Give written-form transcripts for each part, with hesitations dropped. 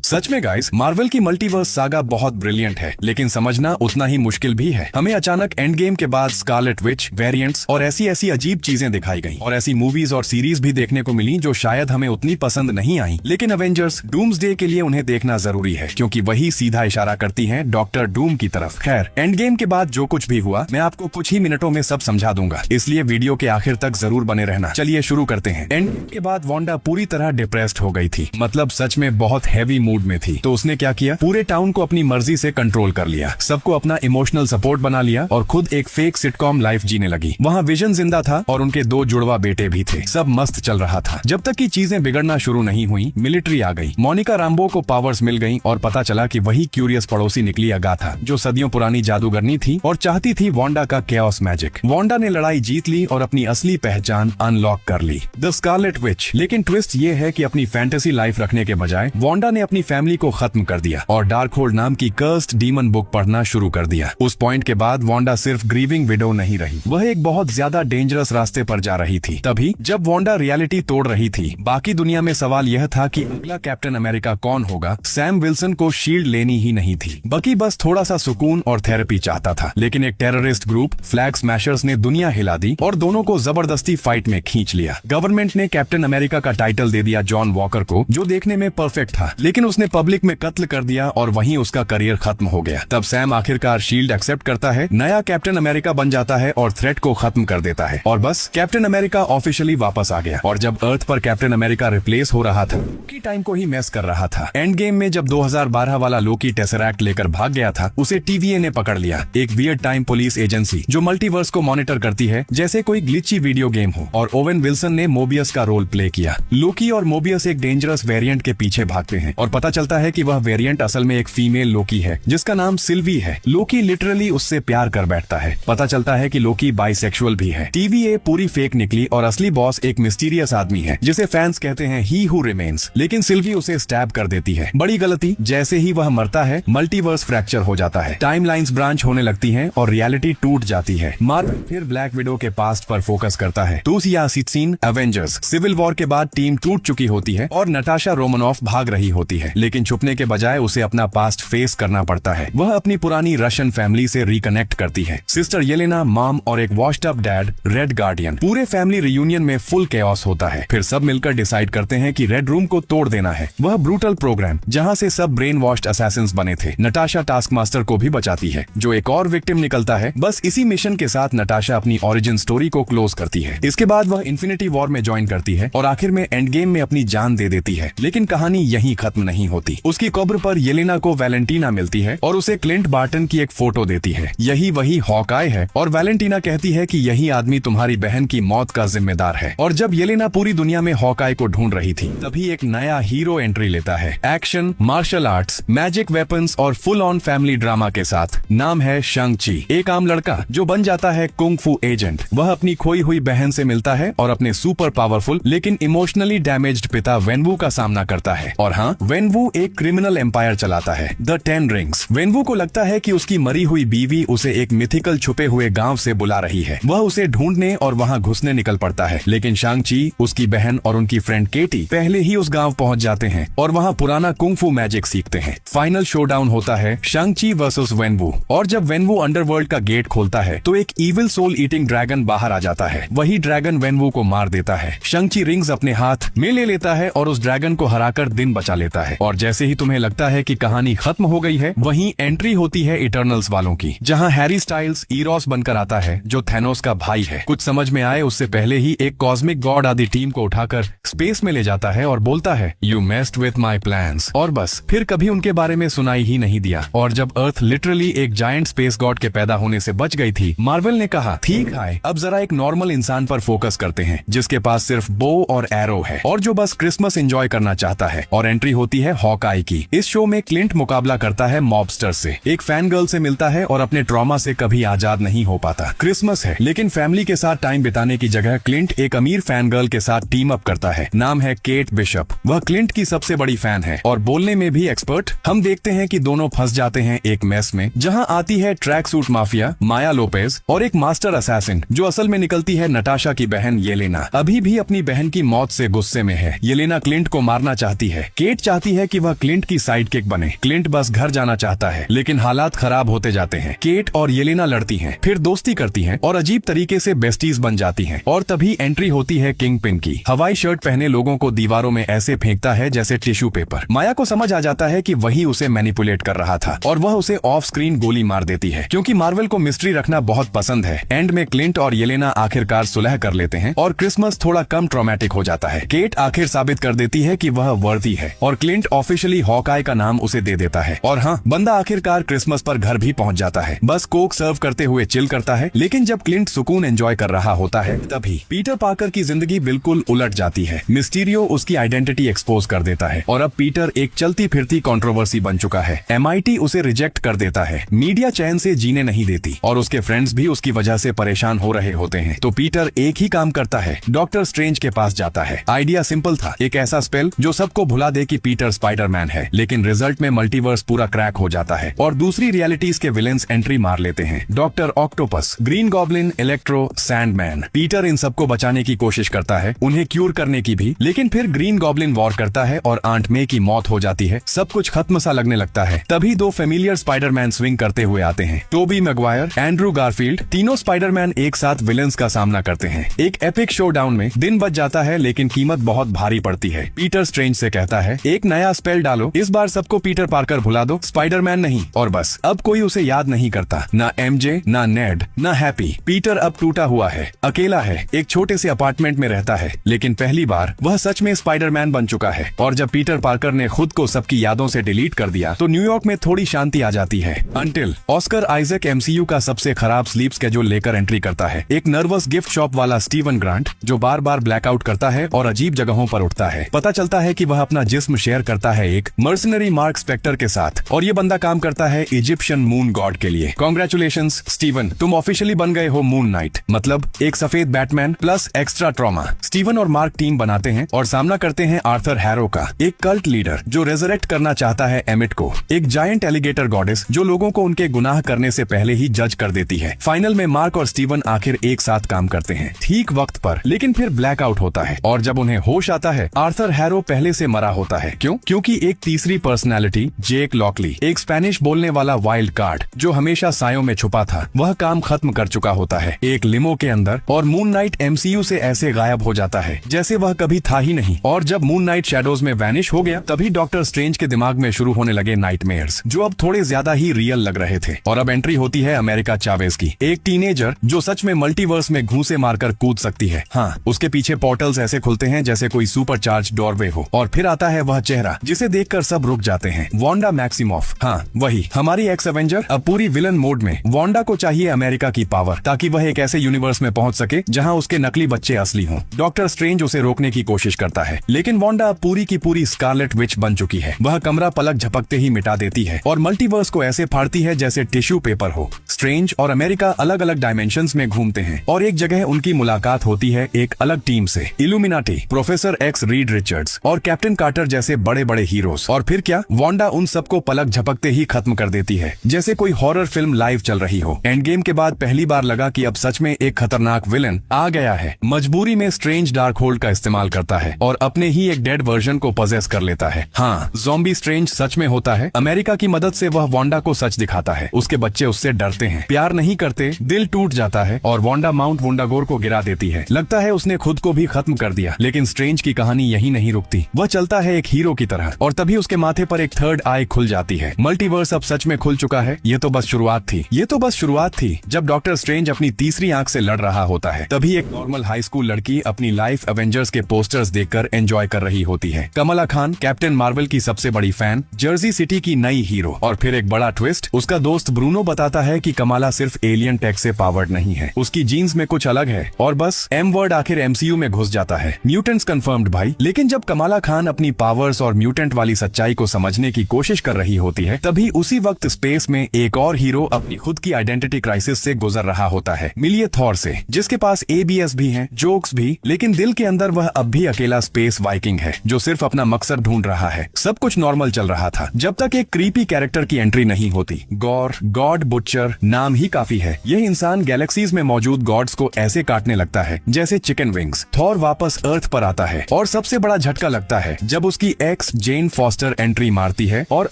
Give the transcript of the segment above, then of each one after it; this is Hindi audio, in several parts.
सच में गाइस, मार्वल की मल्टीवर्स सागा बहुत ब्रिलियंट है, लेकिन समझना उतना ही मुश्किल भी है। हमें अचानक एंड गेम के बाद स्कारलेट विच, वेरिएंट्स और ऐसी अजीब चीजें दिखाई गई और ऐसी मूवीज और सीरीज भी देखने को मिली जो शायद हमें उतनी पसंद नहीं आई, लेकिन अवेंजर्स डूम्सडे के लिए उन्हें देखना जरूरी है, क्योंकि वही सीधा इशारा करती है डॉक्टर डूम की तरफ। खैर, एंड गेम के बाद जो कुछ भी हुआ मैं आपको कुछ ही मिनटों में सब समझा दूंगा, इसलिए वीडियो के आखिर तक जरूर बने रहना। चलिए शुरू करते हैं। एंड गेम के बाद वांडा पूरी तरह डिप्रेस्ड हो गई थी, मतलब सच में बहुत हैवी मूड में थी। तो उसने क्या किया, पूरे टाउन को अपनी मर्जी से कंट्रोल कर लिया, सबको अपना इमोशनल सपोर्ट बना लिया और खुद एक फेक सिटकॉम लाइफ जीने लगी। वहाँ विजन जिंदा था और उनके 2 जुड़वा बेटे भी थे। सब मस्त चल रहा था, जब तक कि चीजें बिगड़ना शुरू नहीं हुई। मिलिट्री आ गई, मोनिका राम्बो को पावर्स मिल गई और पता चला कि वही क्यूरियस पड़ोसी निकली अगाथा, जो सदियों पुरानी जादूगरनी थी और चाहती थी वांडा का केओस मैजिक। वांडा ने लड़ाई जीत ली और अपनी असली पहचान अनलॉक कर ली, द स्कारलेट विच। लेकिन ट्विस्ट ये है कि अपनी फैंटेसी लाइफ रखने के बजाय वांडा ने अपनी फैमिली को खत्म कर दिया और डार्कहोल्ड नाम की कर्स्ड डीमन बुक पढ़ना शुरू कर दिया। उस पॉइंट के बाद वांडा सिर्फ ग्रीविंग विडो नहीं रही, वह एक बहुत ज्यादा डेंजरस रास्ते पर जा रही थी। तभी जब वांडा रियलिटी तोड़ रही थी, बाकी दुनिया में सवाल यह था कि अगला कैप्टन अमेरिका कौन होगा। सैम विल्सन को शील्ड लेनी ही नहीं थी, बकी बस थोड़ा सा सुकून और थेरेपी चाहता था। लेकिन एक टेररिस्ट ग्रुप फ्लैग स्मैशर्स ने दुनिया हिला दी और दोनों को जबरदस्ती फाइट में खींच लिया। गवर्नमेंट ने कैप्टन अमेरिका का टाइटल दे दिया जॉन वॉकर को, जो देखने में परफेक्ट था, लेकिन उसने पब्लिक में कत्ल कर दिया और वहीं उसका करियर खत्म हो गया। तब सैम आखिरकार शील्ड एक्सेप्ट करता है, नया कैप्टन अमेरिका बन जाता है और थ्रेट को खत्म कर देता है। और बस कैप्टन अमेरिका ऑफिशियली वापस आ गया। और जब अर्थ पर कैप्टन अमेरिका रिप्लेस हो रहा था, लोकी टाइम को ही मैस कर रहा था। एंड गेम में जब 2012 वाला लोकी टेसरैक्ट लेकर भाग गया था, उसे TVA ने पकड़ लिया, एक वियर्ड टाइम पुलिस एजेंसी जो मल्टीवर्स को मॉनिटर करती है जैसे कोई ग्लिची वीडियो गेम हो। और ओवेन विल्सन ने मोबियस का रोल प्ले किया। लोकी और मोबियस एक डेंजरस वेरिएंट के पीछे भागते हैं और पता चलता है कि वह वेरिएंट असल में एक फीमेल लोकी है जिसका नाम सिल्वी है। लोकी लिटरली उससे प्यार कर बैठता है। पता चलता है कि लोकी बाइसेक्सुअल भी है। TVA पूरी फेक निकली और असली बॉस एक मिस्टीरियस आदमी है जिसे फैंस कहते हैं ही हु रिमेन्स। लेकिन सिल्वी उसे स्टैब कर देती है, बड़ी गलती। जैसे ही वह मरता है, मल्टीवर्स फ्रैक्चर हो जाता है, टाइमलाइंस ब्रांच होने लगती हैं और रियलिटी टूट जाती है। मार्वल फिर ब्लैक विडो के पास्ट पर फोकस करता है। दूसरी सीन एवेंजर्स सिविल वॉर के बाद टीम टूट चुकी होती है और नटाशा रोमनॉफ भाग रही होती है, लेकिन छुपने के बजाय उसे अपना पास्ट फेस करना पड़ता है। वह अपनी पुरानी रशियन फैमिली से रिकनेक्ट करती है, सिस्टर येलेना, मॉम और एक washed up dad red guardian. पूरे फैमिली रियूनियन में फुल केओस होता है। फिर सब मिलकर डिसाइड करते हैं कि रेड रूम को तोड़ देना है। वह ब्रूटल प्रोग्राम जहां से सब ब्रेन वॉश्ड असैसिन्स बने थे। नटाशा टास्क मास्टर को भी बचाती है, जो एक और विक्टिम निकलता है। बस इसी मिशन के साथ नटाशा अपनी ओरिजिन स्टोरी को क्लोज करती है। इसके बाद वह इन्फिनिटी वॉर में ज्वाइन करती है और आखिर में एंड गेम में अपनी जान दे देती है। लेकिन कहानी यहीं खत्म नहीं होती। उसकी कब्र पर येलेना को वैलेंटीना मिलती है और उसे क्लिंट बार्टन की एक फोटो देती है। यही वही हॉकाय है और वैलेंटीना कहती है कि यही आदमी तुम्हारी बहन की मौत का जिम्मेदार है। और जब येलेना पूरी दुनिया में हॉकाय को ढूंढ रही थी, तभी एक नया हीरो एंट्री लेता है, action, martial arts, magic weapons और फुल ऑन फैमिली ड्रामा के साथ। नाम है शांग-ची, एक आम लड़का जो बन जाता है कुंग फू एजेंट। वह अपनी खोई हुई बहन से मिलता है और अपने सुपर पावरफुल लेकिन इमोशनली डैमेज्ड पिता वेनवू का सामना करता है। और हाँ, वेनवू एक क्रिमिनल एम्पायर चलाता है, द 10 रिंग्स। वेनवू को लगता है कि उसकी मरी हुई बीवी उसे एक मिथिकल छुपे हुए गांव से बुला रही है। वह उसे ढूंढने और वहां घुसने निकल पड़ता है, लेकिन शांग-ची, उसकी बहन और उनकी फ्रेंड केटी पहले ही उस गांव पहुंच जाते हैं और वहां पुराना कुंग फू मैजिक सीखते हैं। फाइनल शोडाउन होता है शांग-ची वर्सेस वेनवू। और जब वेनवू अंडरवर्ल्ड का गेट खोलता है तो एक इविल सोल ईटिंग ड्रैगन बाहर आ जाता है। वही ड्रैगन वेनवू को मार देता है। शांग-ची रिंग्स अपने हाथ में ले लेता है और उस ड्रैगन को हराकर दिन बचा लेता है। और जैसे ही तुम्हें लगता है कि कहानी खत्म हो गई है, वहीं एंट्री होती है इटर्नल्स वालों की, जहां हैरी स्टाइल्स ईरोस बनकर आता है, जो थैनोस का भाई है। कुछ समझ में आए उससे पहले ही एक कॉस्मिक गॉड आदि टीम को उठाकर स्पेस में ले जाता है और बोलता है, you messed with my plans. और बस फिर कभी उनके बारे में सुनाई ही नहीं दिया। और जब अर्थ लिटरली एक जायंट स्पेस गॉड के पैदा होने से बच गई थी, मार्वल ने कहा, ठीक है, अब जरा एक नॉर्मल इंसान पर फोकस करते हैं, जिसके पास सिर्फ बो और एरो है और जो बस क्रिसमस एंजॉय करना चाहता है। और एंट्री होती है हॉकाई की। इस शो में क्लिंट मुकाबला करता है मॉबस्टर से, एक फैन गर्ल से मिलता है और अपने ट्रॉमा से कभी आजाद नहीं हो पाता। क्रिसमस है, लेकिन फैमिली के साथ टाइम बिताने की जगह क्लिंट एक अमीर फैन गर्ल के साथ टीम अप करता है। नाम है केट बिशप। वह क्लिंट की सबसे बड़ी फैन है और बोलने में भी एक्सपर्ट। हम देखते हैं कि दोनों फंस जाते हैं एक मेस में, जहां आती है ट्रैक सूट माफिया माया लोपेज और एक मास्टर असैसिन, जो असल में निकलती है नटाशा की बहन येलेना। अभी भी अपनी बहन की मौत से गुस्से में है। येलेना क्लिंट को मारना चाहती है। केट चाहती है है कि वह क्लिंट की साइड किक बने। क्लिंट बस घर जाना चाहता है, लेकिन हालात खराब होते जाते हैं। केट और येलेना लड़ती हैं, फिर दोस्ती करती हैं और अजीब तरीके से बेस्टीज बन जाती हैं। और तभी एंट्री होती है किंग पिन की। हवाई शर्ट पहने लोगों को दीवारों में ऐसे फेंकता है जैसे टिश्यू पेपर। माया को समझ आ जाता है कि वही उसे मैनिपुलेट कर रहा था और वह उसे ऑफ स्क्रीन गोली मार देती है। क्योंकि मार्वल को मिस्ट्री रखना बहुत पसंद है, एंड में क्लिंट और येलेना आखिरकार सुलह कर लेते हैं और क्रिसमस थोड़ा कम ट्रॉमेटिक हो जाता है। केट आखिर साबित कर देती है कि वह वर्दी है और क्लिंट ऑफिशियली हॉकाई का नाम उसे दे देता है। और हाँ, बंदा आखिरकार क्रिसमस पर घर भी पहुंच जाता है। बस कोक सर्व करते हुए चिल करता है। लेकिन जब क्लिंट सुकून एंजॉय कर रहा होता है, तभी पीटर पार्कर की जिंदगी बिल्कुल उलट जाती है। मिस्टीरियो उसकी आइडेंटिटी एक्सपोज कर देता है और अब पीटर एक चलती फिरती कंट्रोवर्सी बन चुका है। MIT उसे रिजेक्ट कर देता है, मीडिया चैन से जीने नहीं देती और उसके फ्रेंड्स भी उसकी वजह से परेशान हो रहे होते हैं। तो पीटर एक ही काम करता है, डॉक्टर स्ट्रेंज के पास जाता है। आइडिया सिंपल था, एक ऐसा स्पेल जो सबको भुला दे कि पीटर स्पाइडरमैन है। लेकिन रिजल्ट में मल्टीवर्स पूरा क्रैक हो जाता है और दूसरी रियलिटीज के विलेंस एंट्री मार लेते हैं। Doctor Octopus, Green Goblin, Electro, Sandman. Peter इन सबको बचाने की कोशिश करता है, उन्हें क्यूर करने की भी। लेकिन फिर ग्रीन गॉब्लिन वॉर करता है और आंट मे की मौत हो जाती है। सब कुछ खत्म सा लगने लगता है। तभी दो फेमिलियर स्पाइडरमैन स्विंग करते हुए आते हैं, टोबी मैगवायर, एंड्रू गारफील्ड। तीनों स्पाइडरमैन एक साथ विलेंस का सामना करते हैं। एक एपिक शोडाउन में दिन बच जाता है, लेकिन कीमत बहुत भारी पड़ती है। पीटर स्ट्रेंज से कहता है, एक नया स्पेल डालो, इस बार सबको पीटर पार्कर भुला दो, स्पाइडरमैन नहीं। और बस अब कोई उसे याद नहीं करता, ना MJ, ना नेड, ना हैप्पी। पीटर अब टूटा हुआ है, अकेला है, एक छोटे से अपार्टमेंट में रहता है। लेकिन पहली बार वह सच में स्पाइडरमैन बन चुका है। और जब पीटर पार्कर ने खुद को सबकी यादों से डिलीट कर दिया, तो न्यूयॉर्क में थोड़ी शांति आ जाती है। अंटिल ऑस्कर आइजक MCU का सबसे खराब स्लीप स्केड्यूल लेकर एंट्री करता है। एक नर्वस गिफ्ट शॉप वाला स्टीवन ग्रांट, जो बार बार ब्लैकआउट करता है और अजीब जगहों पर उठता है। पता चलता है कि वह अपना जिस्म शेयर करता है एक मर्सनरी मार्क स्पेक्टर के साथ, और ये बंदा काम करता है इजिप्शियन मून गॉड के लिए। कांग्रेचुलेशंस स्टीवन, तुम ऑफिशियली बन गए हो मून नाइट, मतलब एक सफेद Batman plus extra trauma. Steven और मार्क टीम बनाते हैं और सामना करते हैं आर्थर हैरो का, एक कल्ट लीडर जो रेजरेक्ट करना चाहता है एमिट को, एक जायंट एलिगेटर गॉडेस जो लोगों को उनके गुनाह करने से पहले ही जज कर देती है। फाइनल में मार्क और स्टीवन आखिर एक साथ काम करते हैं, ठीक वक्त पर। लेकिन फिर ब्लैकआउट होता है और जब उन्हें होश आता है, आर्थर हैरो पहले से मरा होता है। क्यों? क्योंकि एक तीसरी पर्सनैलिटी, जेक लॉकली, एक स्पेनिश बोलने वाला वाइल्ड कार्ड जो हमेशा सायों में छुपा था, वह काम खत्म कर चुका होता है एक लिमो के अंदर, और मून नाइट MCU से ऐसे गायब हो जाता है जैसे वह कभी था ही नहीं। और जब मून नाइट शैडोज में वैनिश हो गया, तभी डॉक्टर स्ट्रेंज के दिमाग में शुरू होने लगे नाइटमेयर्स, जो अब थोड़े ज्यादा ही रियल लग रहे थे। और अब एंट्री होती है अमेरिका चावेज की, एक टीनेजर जो सच में मल्टीवर्स में घूंसे मारकर कूद सकती है। हाँ, उसके पीछे पोर्टल्स ऐसे खुलते हैं जैसे कोई सुपर चार्ज डोरवे हो। और फिर आता है वह चेहरा जिसे देखकर सब रुक जाते हैं, वांडा मैक्सिमोफ। हाँ, वही हमारी एक्स एवेंजर, अब पूरी विलन मोड में। वांडा को चाहिए अमेरिका की पावर, ताकि वह एक ऐसे यूनिवर्स में पहुंच सके जहां उसके नकली बच्चे असली हों। डॉक्टर स्ट्रेंज उसे रोकने की कोशिश करता है, लेकिन वांडा पूरी की पूरी स्कारलेट विच बन चुकी है। वह कमरा पलक झपकते ही मिटा देती है और मल्टीवर्स को ऐसे फाड़ती है जैसे टिश्यू पेपर हो। स्ट्रेंज और अमेरिका अलग अलग डायमेंशंस में घूमते हैं और एक जगह उनकी मुलाकात होती है एक अलग टीम से, illuminati, professor x Reed Richards और कैप्टन कार्टर जैसे बड़े बड़े हीरोज। और फिर क्या, वांडा उन सबको पलक झपकते ही खत्म कर देती है, जैसे कोई हॉरर फिल्म लाइव चल रही हो। एंड गेम के बाद पहली बार लगा कि अब सच में एक खतरनाक विलन आ गया है। मजबूरी में स्ट्रेंज डार्क होल्ड का इस्तेमाल करता है और अपने ही एक डेड वर्जन को पजेस कर लेता है। हाँ, ज़ॉम्बी स्ट्रेंज सच में होता है। अमेरिका की मदद से वह वांडा को सच दिखाता है। उसके बच्चे उससे डरते हैं, प्यार नहीं करते, दिल टूट जाता है और वांडा माउंट वुंडागोर को गिरा देती है। लगता है उसने खुद को भी खत्म कर दिया। लेकिन स्ट्रेंज की कहानी यही नहीं रुकती, वह चलता है एक हीरो की तरह। और तभी उसके माथे पर एक थर्ड आई खुल जाती है। मल्टीवर्स अब सच में खुल चुका है। ये तो बस शुरुआत थी। जब डॉक्टर स्ट्रेंज अपनी तीसरी आंख से लड़ रहा होता है, तभी एक नॉर्मल हाई स्कूल लड़की अपनी लाइफ एवेंजर्स के पोस्टर्स देखकर एंजॉय कर रही होती है। कमला खान, कैप्टन मार्वल की सबसे बड़ी फैन, जर्सी सिटी की नई हीरो। और फिर एक बड़ा ट्विस्ट, उसका दोस्त ब्रूनो बताता है कि कमला सिर्फ एलियन टेक से पावर्ड नहीं है, उसकी जीन्स में कुछ अलग है। और बस एम वर्ड आखिर MCU में घुस जाता है। म्यूटेंट्स कंफर्म्ड भाई। लेकिन जब कमला खान अपनी पावर्स और म्यूटेंट वाली सच्चाई को समझने की कोशिश कर रही होती है, तभी उसी वक्त स्पेस में एक और हीरो अपनी खुद की आइडेंटिटी क्राइसिस से गुजर रहा होता है। मिलिए थॉर से, जिसके पास ABS भी है, जोक्स भी, लेकिन दिल के अंदर वह अब भी अकेला स्पेस वाइकिंग है जो सिर्फ अपना मकसद ढूंढ रहा है। सब कुछ नॉर्मल चल रहा था जब तक एक क्रीपी कैरेक्टर की एंट्री नहीं होती। गॉर, गॉड बुचर, नाम ही काफी है। यह इंसान गैलेक्सीज में मौजूद गॉड्स को ऐसे काटने लगता है जैसे चिकन विंग्स। थॉर वापस अर्थ पर आता है और सबसे बड़ा झटका लगता है जब उसकी एक्स जेन फॉस्टर एंट्री मारती है और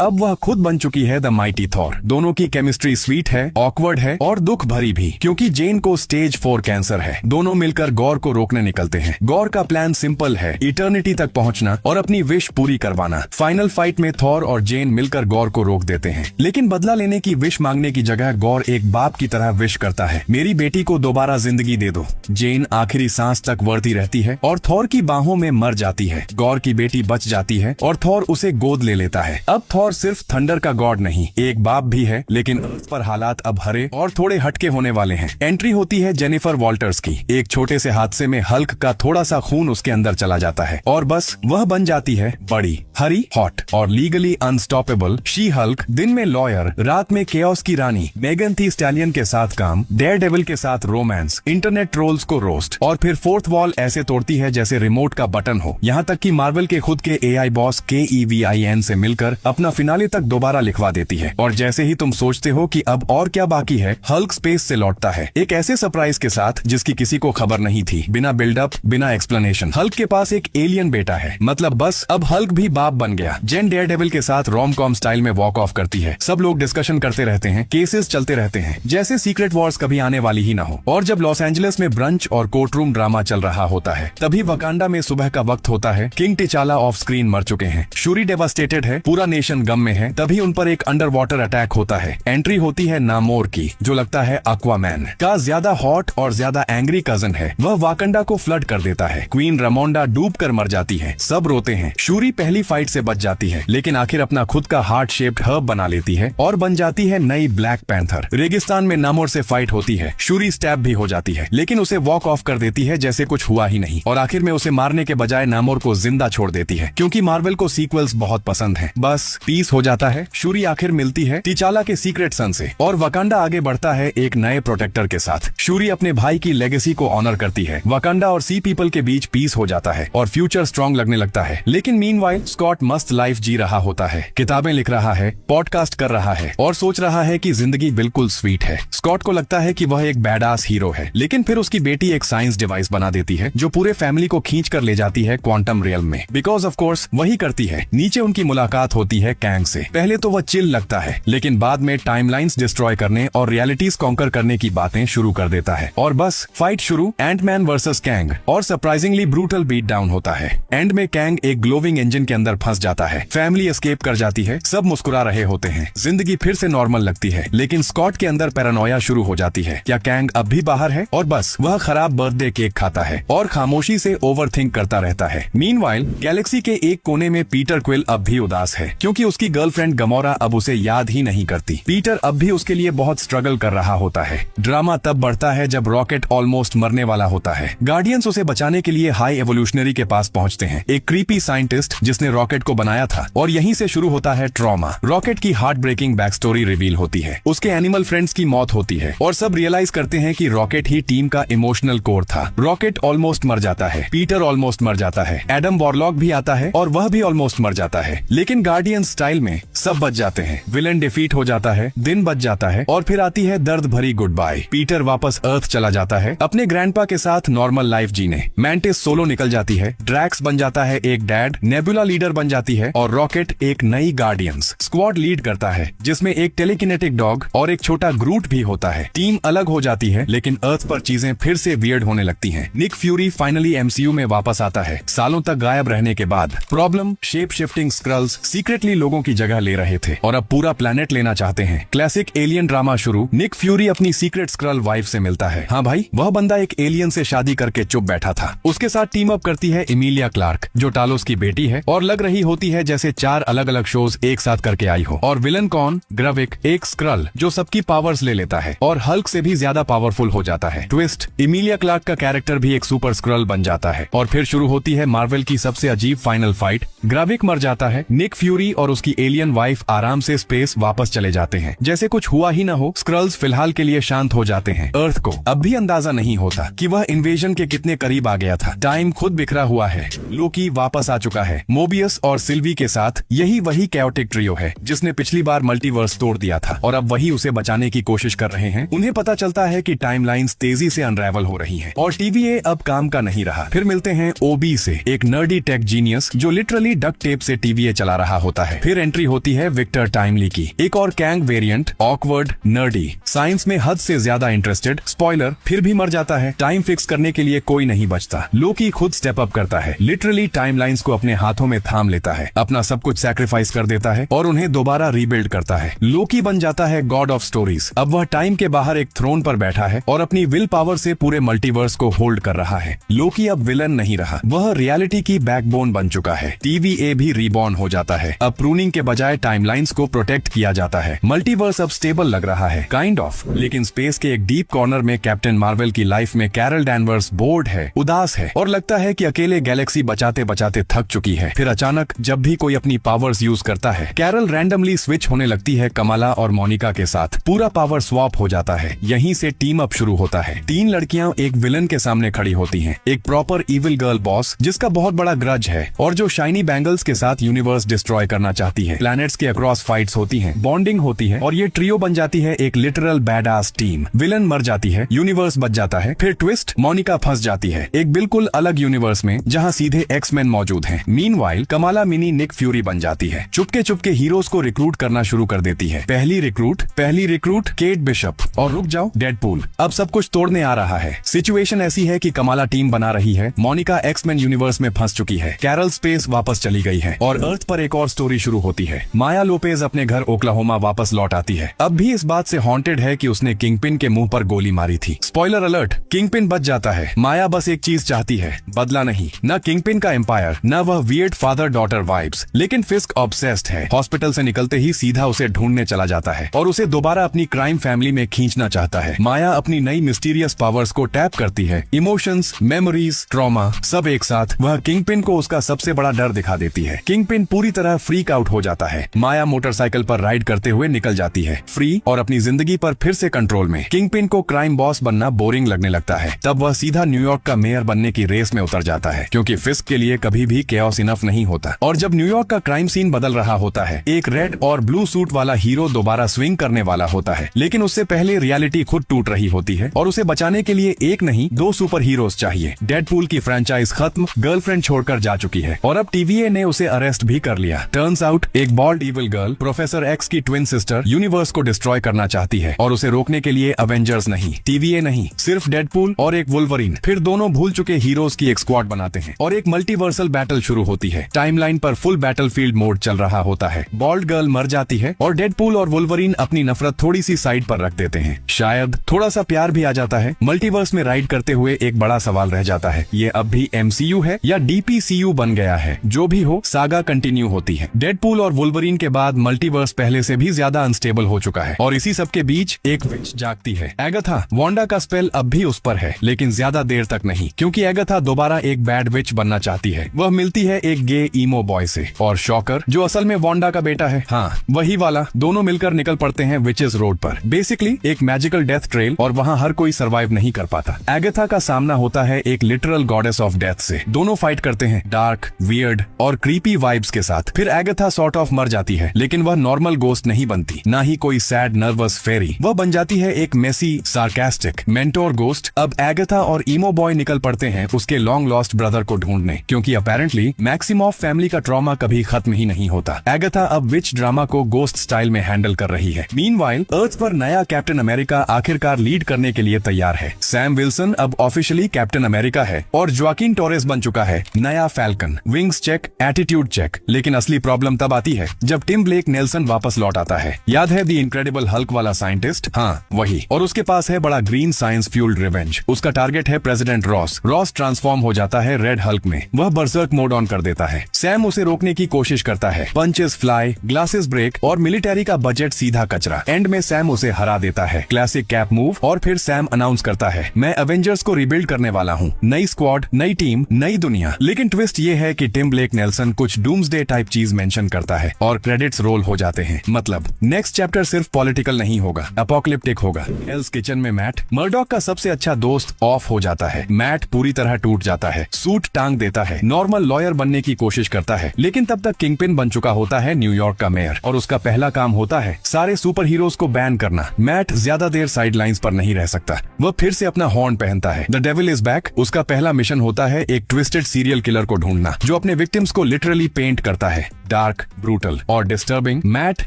अब वह खुद बन चुकी है द माइटी थॉर। दोनों की केमिस्ट्री स्वीट है, ऑकवर्ड है और दुख भरी भी, क्योंकि जेन को स्टेज 4 कैंसर है। दोनों मिलकर गॉर को रोकने निकलते हैं। गॉर का प्लान सिंपल है, इटर्निटी तक पहुंचना और अपनी विश पूरी करवाना। फाइनल फाइट में थॉर और जेन मिलकर गॉर को रोक देते हैं, लेकिन बदला लेने की विश मांगने की जगह गॉर एक बाप की तरह विश करता है, मेरी बेटी को दोबारा जिंदगी दे दो। जेन आखिरी सांस तक वर्ती रहती है और थॉर की बाहों में मर जाती है। गॉर की बेटी बच जाती है और थॉर उसे गोद ले लेता है। अब थॉर सिर्फ थंडर का गॉड नहीं, एक बाप भी है, लेकिन अर्थ पर हालात अब हरे और थोड़े हटके होने वाले हैं। एंट्री होती है जेनिफर वॉल्टर्स की। एक छोटे से हादसे में हल्क का थोड़ा सा खून उसके अंदर चला जाता है और बस वह बन जाती है बड़ी, हरी, हॉट और लीगली अनस्टॉपेबल शी हल्क। दिन में लॉयर, रात में केओस की रानी। मेगन थी स्टैलियन के साथ काम, डेयर डेविल के साथ रोमांस, इंटरनेट ट्रोल्स को रोस्ट और फिर फोर्थ वॉल ऐसे तोड़ती है जैसे रिमोट का बटन हो। यहाँ तक कि मार्वल के खुद के एआई बॉस KEVIN से मिलकर अपना फिनाले तक दोबारा लिखवा देती है। और जैसे ही तुम सोचते हो कि अब और क्या बाकी है, हल्क स्पेस से लौटता है एक ऐसे सरप्राइज के साथ जिसकी किसी को खबर नहीं थी। बिना बिल्डअप, बिना एक्सप्लेनेशन हल्क के पास एक एलियन बेटा है। मतलब बस अब हल्क भी बाप बन गया। जेन डेयर डेविल के साथ रोम कॉम स्टाइल में वॉक ऑफ करती है। सब लोग डिस्कशन करते रहते हैं, केसेस चलते रहते हैं जैसे सीक्रेट वॉर्स कभी आने वाली ही ना हो। और जब लॉस एंजलिस में ब्रंच और कोर्टरूम ड्रामा चल रहा होता है, तभी वकांडा में सुबह का वक्त होता है। किंग टिचाला ऑफ स्क्रीन मर चुके हैं, शूरी डेवास्टेटेड है, पूरा नेशन गम में है। तभी उन पर एक अंडर वाटर अटैक होता है। एंट्री होती है नामोर की, जो लगता है एक्वामैन का ज्यादा हॉट और ज्यादा एंग्री कजन है। वह वाकंडा को फ्लड कर देता है। क्वीन रामोंडा डूब कर मर जाती है। सब रोते हैं। शूरी पहली फाइट से बच जाती है, लेकिन आखिर अपना खुद का हार्ट शेप्ड हर्ब बना लेती है और बन जाती है नई ब्लैक पैंथर। रेगिस्तान में नामोर से फाइट होती है। शूरी स्टैब भी हो जाती है, लेकिन उसे वॉक ऑफ कर देती है जैसे कुछ हुआ ही नहीं। और आखिर में उसे मारने के बजाय नामोर को जिंदा छोड़ देती है, क्योंकि मार्वल को सीक्वल्स बहुत पसंद हैं। बस पीस हो जाता है। शूरी आखिर मिलती है टिचाला के सीक्रेट सन से और वकांडा आगे बढ़ता है एक नए प्रोटेक्टर के साथ। शूरी अपने भाई की लेगेसी को ऑनर करती है। वकांडा और सी पीपल के बीच पीस हो जाता है और फ्यूचर स्ट्रॉन्ग लगने लगता है। लेकिन मीनवाइल स्कॉट मस्त लाइफ जी रहा होता है, किताबें लिख रहा है, पॉडकास्ट कर रहा है और सोच रहा है कि जिंदगी बिल्कुल स्वीट है। स्कॉट को लगता है कि वह एक बैडास हीरो है, लेकिन फिर उसकी बेटी एक साइंस डिवाइस बना देती है जो पूरे फैमिली को खींच कर ले जाती है क्वांटम रियल्म में। बिकॉज ऑफ कोर्स वही करती है। नीचे उनकी मुलाकात होती है कैंग से। पहले तो वह चिल लगता है, लेकिन बाद में टाइमलाइंस डिस्ट्रॉय करने और रियलिटीज कॉन्कर करने की बातें शुरू कर देता है। और बस फाइट शुरू, एंटमैन वर्सेस कैंग, और सरप्राइजिंगली ब्रूटल बीट डाउन होता है। एंड में कैंग एक ग्लोविंग इंजन के अंदर फंस जाता है। फैमिली एस्केप कर जाती है। सब मुस्कुरा रहे होते हैं। जिंदगी फिर से नॉर्मल लगती है, लेकिन स्कॉट के अंदर पैरानोया शुरू हो जाती है। क्या कैंग अब भी बाहर है? और बस वह खराब बर्थडे केक खाता है और खामोशी से ओवरथिंक करता रहता है। मीनवाइल गैलेक्सी के एक कोने में पीटर क्विल अब भी उदास है, क्योंकि उसकी गर्लफ्रेंड गमोरा अब उसे याद ही नहीं करती। पीटर अब भी उसके लिए बहुत स्ट्रगल कर रहा होता है। ड्रामा तब बढ़ता है जब रॉकेट ऑलमोस्ट मरने वाला होता है। गार्डियंस उसे बचाने के लिए हाई एवोल्यूशनरी के पास पहुंचते हैं, एक क्रीपी साइंटिस्ट जिसने रॉकेट को बनाया था। और यहीं से शुरू होता है ट्रॉमा। रॉकेट की heart breaking back story reveal होती है। उसके एनिमल फ्रेंड्स की मौत होती है और सब रियलाइज करते हैं कि रॉकेट ही टीम का इमोशनल कोर था। रॉकेट ऑलमोस्ट मर जाता है, पीटर ऑलमोस्ट मर जाता है, एडम वॉरलॉक भी आता है और वह भी ऑलमोस्ट मर जाता है। लेकिन गार्डियन स्टाइल में सब बच जाते हैं। विलन डिफीट हो जाता है, दिन बच जाता है और फिर आती है दर्द भरी गुड बाय। पीटर वापस अर्थ चला जाता है अपने ग्रैंडपा के साथ नॉर्मल लाइफ जीने। मैंटिस सोलो निकल जाती है, ड्रैक्स बन जाता है एक डैड, नेबुला लीडर बन जाती है और रॉकेट एक नई गार्डियंस स्क्वाड लीड करता है, जिसमें एक टेलीकिनेटिक डॉग और एक छोटा ग्रूट भी होता है। टीम अलग हो जाती है, लेकिन अर्थ पर चीजें फिर से वियर्ड होने लगती हैं। निक फ्यूरी फाइनली एमसीयू में वापस आता है, सालों तक गायब रहने के बाद। Problem, shape shifting squirrels secretly लोगों की जगह ले रहे थे और अब पूरा प्लेनेट लेना चाहते हैं। क्लासिक एलियन ड्रामा शुरू। निक फ्यूरी अपनी सीक्रेट स्क्रल वाइफ से मिलता है। हाँ भाई, वह बंदा एक एलियन से शादी करके चुप बैठा था। उसके साथ टीम अप करती है इमिलिया क्लार्क, जो टालोस की बेटी है और लग रही होती है जैसे 4 अलग अलग शोज एक साथ करके आई हो। और विलन कौन? ग्रविक, एक स्क्रल जो सबकी पावर्स ले लेता है और हल्क से भी ज्यादा पावरफुल हो जाता है। ट्विस्ट, इमिलिया क्लार्क का कैरेक्टर भी एक सुपर स्क्रल बन जाता है। और फिर शुरू होती है मार्वल की सबसे अजीब फाइनल फाइट। ग्राविक मर जाता है। निक फ्यूरी और उसकी एलियन वाइफ आराम से स्पेस वापस चले जाते हैं, जैसे कुछ हुआ ही ना हो। स्क्रल्स फिलहाल के लिए शांत हो जाते हैं। अर्थ को अब भी अंदाजा नहीं होता कि वह इन्वेजन के कितने करीब आ गया था। टाइम खुद बिखरा हुआ है। लोकी वापस आ चुका है, मोबियस और सिल्वी के साथ। यही वही कैओटिक ट्रियो है जिसने पिछली बार मल्टीवर्स तोड़ दिया था और अब वही उसे बचाने की कोशिश कर रहे हैं, उन्हें पता चलता है कि टाइमलाइंस तेजी से अनरेवल हो रही हैं और टीवीए अब काम का नहीं रहा। फिर मिलते हैं ओबी से, एक नर्डी टेक जीनियस जो लिटरली डक्ट टेप से टीवीए चला रहा होता है। फिर एंट्री होती है विक्टर टाइमली की, एक और Kang variant, awkward, nerdy, science में हद से ज्यादा इंटरेस्टेड, स्पॉइलर, फिर भी मर जाता है। टाइम फिक्स करने के लिए कोई नहीं बचता। लोकी खुद स्टेप अप करता है, लिटरली टाइमलाइंस को अपने हाथों में थाम लेता है, अपना सब कुछ सैक्रिफाइस कर देता है और उन्हें दोबारा रीबिल्ड करता है। लोकी बन जाता है गॉड ऑफ स्टोरीज। अब वह टाइम के बाहर एक थ्रोन पर बैठा है और अपनी विल पावर से पूरे मल्टीवर्स को होल्ड कर रहा है। लोकी अब विलन नहीं रहा, वह रियलिटी की बैकबोन बन चुका है। टीवीए भी रीबॉर्न हो जाता है। अब प्रूनिंग के बजाय टाइमलाइंस को प्रोटेक्ट किया जाता है। मल्टीवर्स अब स्टेबल लग रहा है, काइंड ऑफ। लेकिन स्पेस के एक डीप कॉर्नर में कैप्टन मार्वल की लाइफ में कैरल डैनवर्स बोर्ड है, उदास है और लगता है कि अकेले गैलेक्सी बचाते बचाते थक चुकी है। फिर अचानक जब भी कोई अपनी पावर्स यूज करता है, कैरल रैंडमली स्विच होने लगती है कमला और मोनिका के साथ। पूरा पावर स्वैप हो जाता है। यहीं से टीम अप शुरू होता है। 3 लड़कियां एक विलन के सामने खड़ी होती हैं, एक प्रॉपर इविल गर्ल बॉस जिसका बहुत बड़ा ग्रज है और जो शाइनी बैंगल्स के साथ यूनिवर्स डिस्ट्रॉय करना चाहती है। प्लैनेट्स के अक्रॉस फाइट्स होती हैं, बॉन्डिंग होती है और ये ट्रियो बन जाती है एक लिटरल बैडआस टीम। विलन मर जाती है, यूनिवर्स बच जाता है। फिर ट्विस्ट, मोनिका फंस जाती है एक बिल्कुल अलग यूनिवर्स में जहां सीधे एक्समैन मौजूद हैं। मीनवाइल कमला मिनी निक फ्यूरी बन जाती है, चुपके चुपके हीरोज को रिक्रूट करना शुरू कर देती है। पहली रिक्रूट केट बिशप, और रुक जाओ, डेडपूल अब सब कुछ तोड़ने आ रहा है। सिचुएशन ऐसी है कि कमला टीम बना रही है, मोनिका एक्समैन यूनिवर्स में फंस चुकी है, कैरल स्पेस वापस चली गई है और अर्थ पर एक और स्टोरी शुरू होती है। माया लोपेज अपने घर ओक्लाहोमा वापस लौट आती है, अब भी इस बात से हॉन्टेड है कि उसने किंगपिन के मुंह पर गोली मारी थी। स्पॉइलर अलर्ट, किंगपिन बच जाता है। माया बस एक चीज चाहती है, बदला नहीं, न किंगपिन का एम्पायर, न वह वियर्ड फादर डॉटर वाइब्स। लेकिन फिस्क ऑब्सेस्ड है, हॉस्पिटल से निकलते ही सीधा उसे ढूंढने चला जाता है और उसे दोबारा अपनी क्राइम फैमिली में खींचना चाहता है। माया अपनी नई मिस्टीरियस पावर्स को टैप करती है, इमोशंस, मेमोरीज, ट्रॉमा सब एक साथ। वह किंगपिन को उसका सबसे बड़ा डर दिखा देती है। किंगपिन पूरी तरह फ्रीक आउट हो जाता है। माया मोटरसाइकिल पर राइड करते हुए निकल जाती है, फ्री और अपनी जिंदगी पर फिर से कंट्रोल में। किंगपिन को क्राइम बॉस बनना बोरिंग लगने लगता है, तब वह सीधा न्यूयॉर्क का मेयर बनने की रेस में उतर जाता है, क्योंकि फिस्क के लिए कभी भी केओस इनफ नहीं होता। और जब न्यूयॉर्क का क्राइम सीन बदल रहा होता है, एक रेड और ब्लू सूट वाला हीरो दोबारा स्विंग करने वाला होता है, लेकिन उससे पहले रियलिटी खुद टूट रही होती है और उसे बचाने के लिए एक नहीं 2 सुपर हीरोज चाहिए। डेडपूल की फ्रेंचाइज खत्म, गर्लफ्रेंड छोड़कर जा चुकी है और अब टीवीए ने उसे अरेस्ट भी कर लिया। टर्न्स आउट एक bold evil girl, professor X की ट्विन सिस्टर, यूनिवर्स को डिस्ट्रॉय करना चाहती है और उसे रोकने के लिए अवेंजर्स नहीं, टीवीए नहीं, सिर्फ डेडपूल और एक वुल्वरीन। फिर दोनों भूल चुके हीरोज की एक स्क्वाड बनाते हैं और एक मल्टीवर्सल बैटल शुरू होती है। टाइमलाइन पर फुल बैटलफील्ड मोड चल रहा होता है। बॉल्ड गर्ल मर जाती है और डेडपूल और वुल्वरीन अपनी नफरत थोड़ी सी साइड पर रख देते हैं। शायद थोड़ा सा प्यार भी आ जाता है। मल्टीवर्स में राइड करते हुए एक बड़ा सवाल रह जाता है, ये अब भी एमसीयू है या डीपीसीयू बन गया है? जो भी हो, सागा कंटिन्यू होती है। डेडपूल और वुल्वरीन के बाद मल्टीवर्स पहले से भी ज्यादा अनस्टेबल हो चुका है और इसी सब के बीच एक विच जागती है। एगाथा, वांडा का स्पेल अब भी उस पर है, लेकिन ज्यादा देर तक नहीं, क्योंकि एगाथा दोबारा एक बैड विच बनना चाहती है। वह मिलती है एक गे ईमो बॉय से और शॉकर, जो असल में वांडा का बेटा है, हाँ वही वाला। दोनों मिलकर निकल पड़ते हैं विचेस रोड पर, बेसिकली एक मैजिकल डेथ ट्रेल, और वहाँ हर कोई सरवाइव नहीं कर पाता। एगाथा का सामना होता है एक लिटरल गॉडेस ऑफ डेथ से। दोनों फाइट करते हैं डार्क, वियर्ड और क्रीपी वाइब्स के साथ। फिर एगाथा सॉर्ट ऑफ मर जाती है, लेकिन वह नॉर्मल गोस्ट नहीं बनती, ना ही कोई सैड नर्वस फेरी। वह बन जाती है एक मेसी सार्कास्टिक मेंटोर गोस्ट। अब एगाथा और ईमो बॉय निकल पड़ते हैं उसके लॉन्ग लॉस्ट ब्रदर को ढूंढने, क्योंकि अपेरेंटली मैक्सिमॉफ फैमिली का ट्रॉमा कभी खत्म ही नहीं होता। एगाथा अब विच ड्रामा को गोस्ट स्टाइल में हैंडल कर रही है। मीनवाइल अर्थ पर नया कैप्टन अमेरिका आखिरकार लीड करने के लिए तैयार है। सैम विल्सन अब ऑफिशियली कैप्टन अमेरिका है और जोआकिन टोरेस बन चुका है नया Falcon. Wings check, attitude check, लेकिन असली प्रॉब्लम तब आती है जब टिम ब्लेक नेल्सन वापस लौट आता है। याद है द इनक्रेडिबल हल्क वाला साइंटिस्ट? हाँ वही। और उसके पास है बड़ा ग्रीन साइंस फ्यूल्ड रिवेंज। उसका टारगेट है प्रेसिडेंट रॉस। रॉस ट्रांसफॉर्म हो जाता है रेड हल्क में। वह बर्सर्क मोड ऑन कर देता है। सैम उसे रोकने की कोशिश करता है, पंचेस फ्लाई, ग्लासेस ब्रेक और मिलिट्री का बजट सीधा कचरा। एंड में सैम उसे हरा देता है, क्लासिक कैप मूव। और फिर सैम अनाउंस करता है, मैं एवेंजर्स को रिबिल्ड करने वाला हूँ, नई स्क्वाड, नई टीम, नई दुनिया। लेकिन ट्विस्ट ये है कि टिम ब्लेक नेल्सन कुछ डूम्सडे टाइप चीज मेंशन करता है और क्रेडिट्स रोल हो जाते हैं। मतलब नेक्स्ट चैप्टर सिर्फ पॉलिटिकल नहीं होगा, अपोकलिप्टिक होगा। हेल्स किचन में मैट, मर्डॉक का सबसे अच्छा दोस्त, ऑफ हो जाता है। मैट पूरी तरह टूट जाता है, सूट टांग देता है, नॉर्मल लॉयर बनने की कोशिश करता है, लेकिन तब तक किंगपिन बन चुका होता है न्यूयॉर्क का मेयर और उसका पहला काम होता है सारे सुपर हीरो हीरोज को बैन करना। मैट ज्यादा देर साइड लाइन्स पर नहीं रह सकता, वह फिर से अपना हॉर्न पहनता है। द डेविल इज बैक उसका पहला मिशन होता है एक ट्विस्टेड सीरियल किलर को ढूंढना जो अपने विक्टिम्स को लिटरली पेंट करता है। डार्क, ब्रूटल और डिस्टर्बिंग। मैट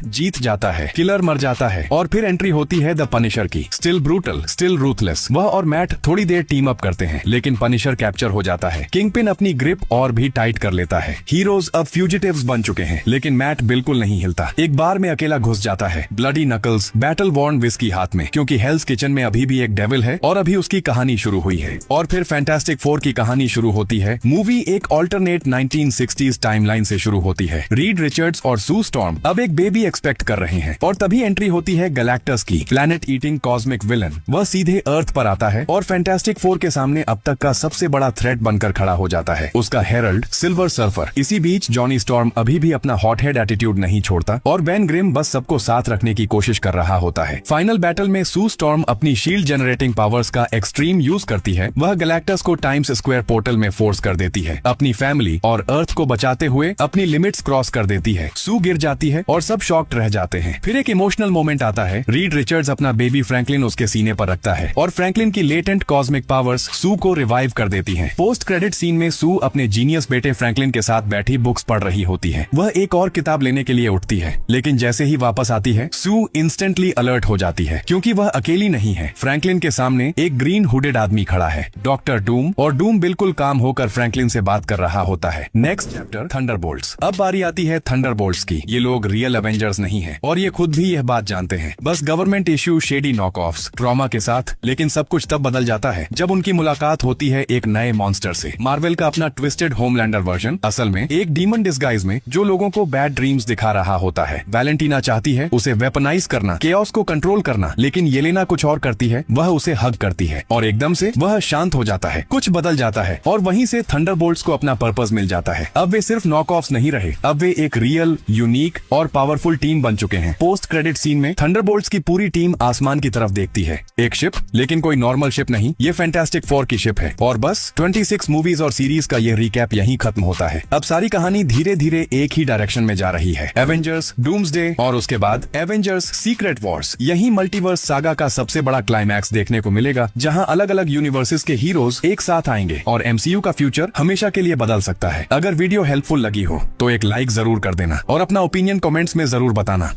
जीत जाता है, किलर मर जाता है और फिर एंट्री होती है द पनिशर की। Still brutal, still ruthless. वह और मैट थोड़ी देर टीम अप करते हैं लेकिन पनिशर कैप्चर हो जाता है। किंगपिन अपनी ग्रिप और भी टाइट कर लेता है। हीरोज अब फ्यूजिटिव्स बन चुके हैं लेकिन मैट बिल्कुल नहीं हिलता। एक बार में अकेला घुस जाता है। Bloody knuckles, battle worn whiskey हाथ में, क्योंकि हेल्स किचन में अभी भी एक डेविल है और अभी उसकी कहानी शुरू हुई है। और फिर फैंटास्टिक फोर की कहानी शुरू होती है। मूवी एक ऑल्टरनेट 1960s टाइमलाइन से शुरू होती है। रीड रिचर्ड्स और सू स्टॉर्म अब एक बेबी एक्सपेक्ट कर रहे हैं और तभी एंट्री होती है गैलेक्टस की, प्लैनेट ईटिंग कॉस्मिक विलन। वह सीधे अर्थ पर आता है और फैंटास्टिक फोर के सामने अब तक का सबसे बड़ा थ्रेट बनकर खड़ा हो जाता है। उसका हेरल्ड सिल्वर सर्फर। इसी बीच जॉनी स्टॉर्म अभी भी अपना हॉट हेड एटीट्यूड नहीं छोड़ता और बेन ग्रिम बस सबको साथ रखने की कोशिश कर रहा होता है। फाइनल बैटल में सू स्टॉर्म अपनी शील्ड जनरेटिंग पावर्स का एक्सट्रीम यूज करती है। वह गैलेक्टस को टाइम्स स्क्वायर पोर्टल में फोर्स कर देती है। अपनी फैमिली और अर्थ को बचाते हुए अपनी लिमिट्स क्रॉस कर देती है। सू गिर जाती है और सब शॉक्ड रह जाते हैं। फिर एक इमोशनल मोमेंट आता है। रीड रिचर्ड्स अपना बेबी फ्रैंकलिन उसके सीने पर रखता है और फ्रैंकलिन की लेटेंट कॉस्मिक पावर्स सू को रिवाइव कर देती हैं। पोस्ट क्रेडिट सीन में सू अपने जीनियस बेटे फ्रैंकलिन के साथ बैठी बुक्स पढ़ रही होती है। वह एक और किताब लेने के लिए उठती है लेकिन जैसे ही वापस आती है सू इंस्टेंटली अलर्ट हो जाती है क्योंकि वह अकेली नहीं है। फ्रैंकलिन के सामने एक ग्रीन हुडेड आदमी खड़ा है, डॉक्टर डूम, और डूम बिल्कुल काम होकर फ्रैंकलिन से बात कर रहा होता है। Next chapter Thunderbolts. अब बारी आती है थंडरबोल्ट्स की। ये लोग रियल एवेंजर्स नहीं है और ये खुद भी यह बात जानते हैं। बस गवर्नमेंट इश्यू शेडी नॉकऑफ्स ट्रॉमा के साथ। लेकिन सब कुछ तब बदल जाता है जब उनकी मुलाकात होती है एक नए मॉन्स्टर से। मार्वल का अपना ट्विस्टेड होमलैंडर वर्जन, असल में एक डीमन डिस्गाइज में, जो लोगों को बैड ड्रीम्स दिखा रहा होता है। वैलेंटीना चाहती है उसे वेपनाइज करना, केओस को कंट्रोल करना, लेकिन येलेना कुछ और करती है। वह उसे हग करती है और एकदम से वह शांत हो जाता है। कुछ बदल जाता है और वहीं से थंडरबोल्ट्स को अपना पर्पस मिल जाता है। अब वे सिर्फ नॉकऑफ्स नहीं रहे, अब वे एक रियल, यूनिक और पावरफुल टीम बन चुके हैं। पोस्ट क्रेडिट सीन में थंडरबोल्ट्स की पूरी टीम आसमान की तरफ देखती है। एक शिप, लेकिन कोई नॉर्मल शिप नहीं, ये फैंटास्टिक फोर की शिप है। और बस 26 मूवीज और सीरीज का ये रिकैप यहीं खत्म होता है। अब सारी कहानी धीरे धीरे एक ही डायरेक्शन में जा रही है। एवेंजर्स, डूम्सडे और उसके बाद एवेंजर्स सीक्रेट वॉर्स। यही मल्टीवर्स सागा का सबसे बड़ा क्लाइमैक्स देखने को मिलेगा, जहां अलग अलग यूनिवर्सेस के हीरोज एक साथ आएंगे और एमसीयू का फ्यूचर हमेशा के लिए बदल सकता है। अगर वीडियो हेल्पफुल लगी हो तो एक लाइक जरूर कर देना और अपना ओपिनियन कमेंट्स में जरूर बताना।